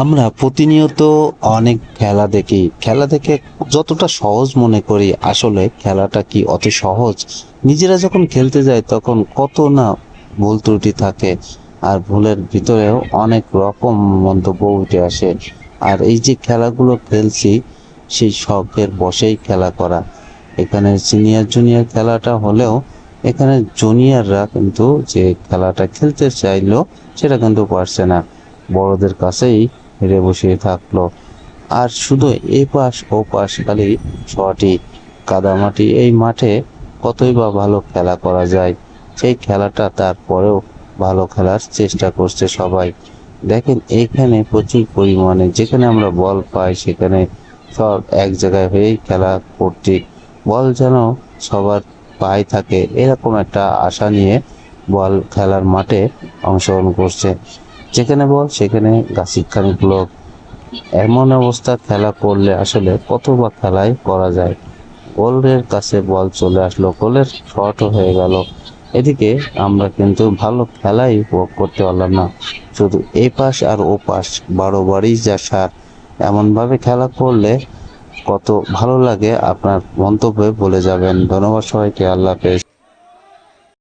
আমরা প্রতিনিয়ত অনেক খেলা দেখি। খেলা দেখে যতটা সহজ মনে করি, আসলে খেলাটা কি অত সহজ? নিজেরা যখন খেলতে যাই তখন কত না ভুল ত্রুটি থাকে। আর ভুলের ভিতরেও অনেক রকম মন্তব্য উঠে আসে। আর এই যে খেলাগুলো খেলছি, সেই শখের বশেই খেলা করা। এখানে সিনিয়র জুনিয়র খেলাটা হলেও এখানে জুনিয়ররা কিন্তু যে খেলাটা খেলতে চাইলো সেটা কিন্তু পারছে না। বড়দের কাছেই হেরে বসে থাকলো। আর শুধু এ পাশ ও পাশ খালি শটি কাদামাটি। এই মাঠে কতই বা ভালো খেলা করা যায়, সেই খেলাটা তারপরেও ভালো খেলার চেষ্টা করছে সবাই। দেখেন এইখানে প্রচুর পরিমাণে যেখানে আমরা বল পাই সেখানে সব এক জায়গায় হয়েই খেলা করছি। বল যেন সবার পায়ে থাকে এরকম একটা আশা নিয়ে বল খেলার মাঠে অংশগ্রহণ করছে। যেখানে বল সেখানে শিক্ষানিক লোক। এমন অবস্থা খেলা করলে আসলে কত বা খেলাই করা যায়। গোলের কাছে বল চলে আসলো, গোলের শটও হয়ে গেল। এদিকে আমরা কিন্তু ভালো খেলাই উপভোগ করতে পারলাম না। শুধু এ পাশ আর ও পাশ বারোবারই যা সার। এমনভাবে খেলা করলে কত ভালো লাগে আপনার মন্তব্যে বলে যাবেন। ধন্যবাদ সবাইকে। আল্লাহ হাফেজ।